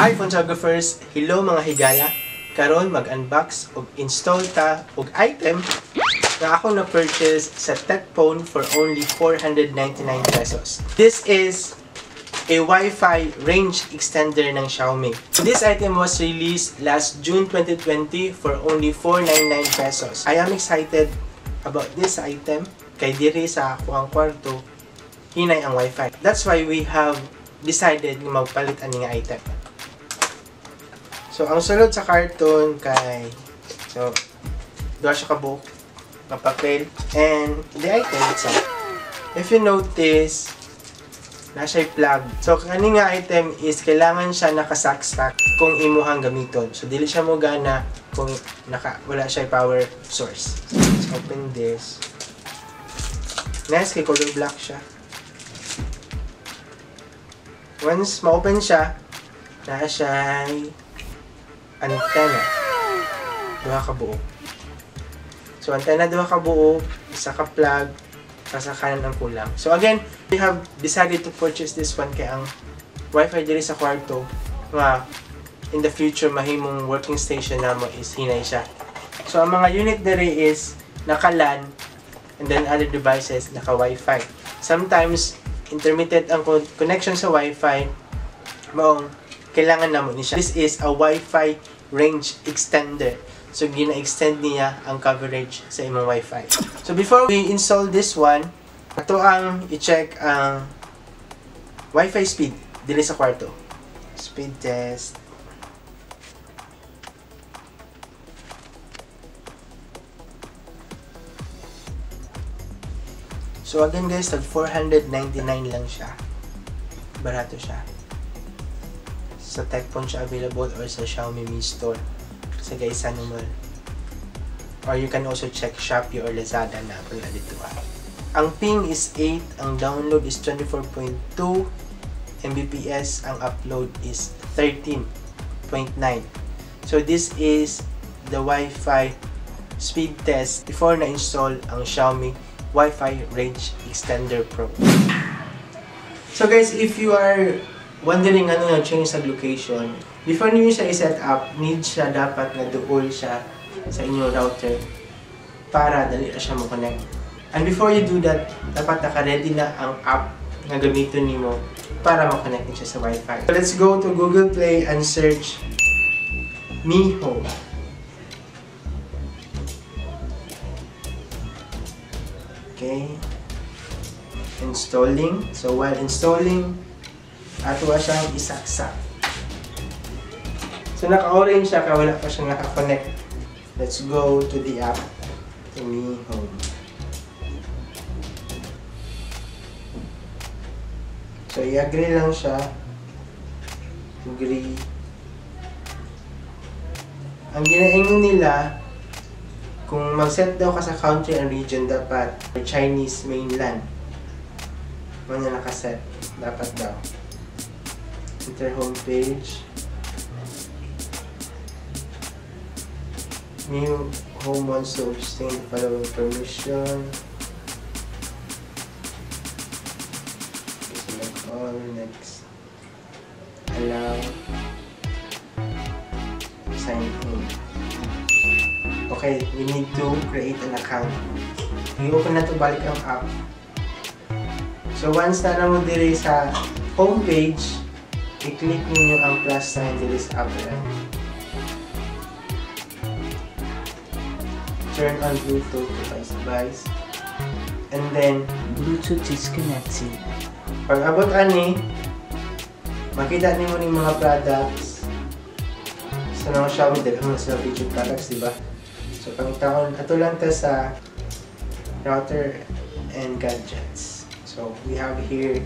Hi photographers! Hello mga higala! Karon mag-unbox og install ta og item na ako na-purchase sa TechPhone for only 499 pesos. This is a Wi-Fi range extender ng Xiaomi. This item was released last June 2020 for only 499 pesos. I am excited about this item kay diri sa akong kwarto hinay ang Wi-Fi. That's why we have decided na magpalit ani nga item. So, ang sulod sa karton kay duha siya kabuok na papel and the item itself. If you notice, nasa plug. So, kani nga item is kailangan siya nakasak-stack kung imuhang gamiton. So, dili siya mo gana kung wala siya power source. Let's open this. Next, kay color black siya. Once ma-open siya, nasa siya antenna. Duha ka buo. So, antenna duha ka buo, isa ka plug, sa kanan ang kulang. So, again, we have decided to purchase this one kaya ang Wi-Fi diri sa kwarto nga in the future mahimong working station namo is hinay siya. So, ang mga unit diri is naka-LAN and then other devices naka-Wi-Fi. Sometimes, intermittent ang connection sa Wi-Fi maong kailangan namo ni siya. This is a Wi-Fi range extender. So, gina-extend niya ang coverage sa imong Wi-Fi. So, before we install this one, ato ang i-check ang Wi-Fi speed dili sa kwarto. Speed test. So, again guys, tag 499 lang siya. Barato siya. Sa TechPhone siya available or sa Xiaomi Mi Store sa Gaisano Mall. Or you can also check Shopee or Lazada na pala dito. Ang ping is 8, ang download is 24.2 Mbps, ang upload is 13.9. So this is the Wi-Fi speed test before na-install ang Xiaomi Wi-Fi Range Extender Pro. So guys, if you are wondering ano nga change sa location, before niyo siya i-set up, need siya dapat na duol siya sa inyong router para dali siya mo-connect. And before you do that, dapat naka-ready na ang app na gamitin niyo para ma-connect siya sa Wi-Fi. So let's go to Google Play and search Mi Home. Okay. Installing. So while installing, ato siyang isaksak. So naka-orange siya kaya wala pa siyang naka-connect. Let's go to the app, to Mi Home. So i-agree lang siya. Agree. Ang ginaingon nila, kung mag-set daw ka sa country and region, dapat Chinese mainland. Ano nakaset? Dapat daw. Enter homepage. New home wants to obtain the following permission. Select all, next. Allow. Sign in. Okay, we need to create an account. I-open na to balik ang app. So once na mo diri sa homepage, i-click niyo ang plus sign diri sa app. Turn on Bluetooth device. And then Bluetooth is connected. Pag abot ani, makita nimo ning mga products sa mga Xiaomi daghang sa feature products, di ba? So pangitaon ato lang ta sa router and gadgets. So we have here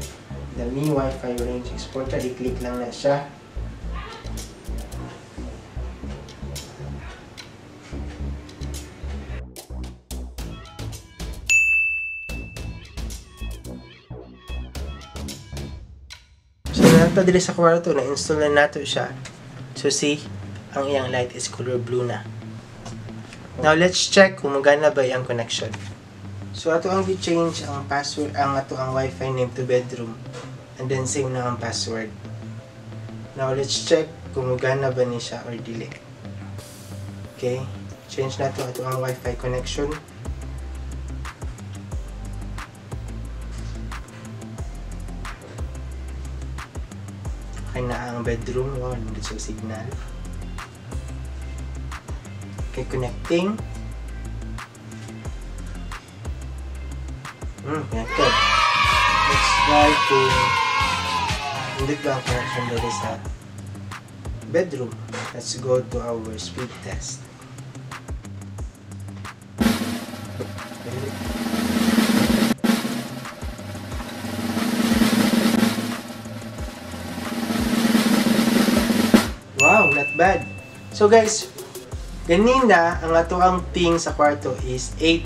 the Mi Wi-Fi Range Exporter. I-click lang na siya. So nato dili sa kwarto, na-install na nato siya. So see, ang iyang light is color blue na. Now let's check kung magana ba yung connection. So ato ang i-change ang password, ang ato ang Wi-Fi name to bedroom. And then same na ang password. Now, let's check kung gana ba ni siya or dili. Okay. Change na ito ang Wi-Fi connection. Okay na ang bedroom. Oh, nandito siya signal. Okay, connecting. Connected. Let's try to hindi ba ang connection dito sa bedroom. Let's go to our speed test. Wow, not bad. So guys, ganina ang ato ang ping sa kwarto is 8.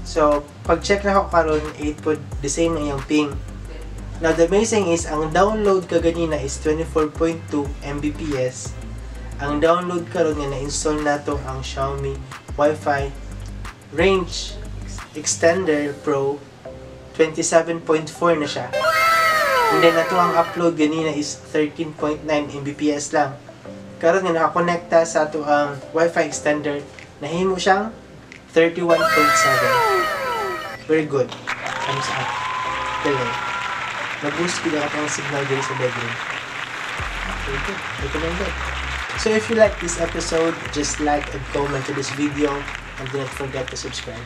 So, pag-check na ako karon 8 po, the same na yung ping. Now, the amazing is, ang download kaganina is 24.2 Mbps. Ang download karon nga na-install nato ang Xiaomi Wi-Fi Range Extender Pro 27.4 na siya. And then, nato ang upload ganina is 13.9 Mbps lang. Karon nga nakakonekta sa ato ang Wi-Fi extender, nahimo siyang 31.7. Very good. Thumbs up. Galing. Nag-boost ko lang ang signal din sa bedroom. Very good. Recommended. So if you like this episode, just like and comment to this video and do not forget to subscribe.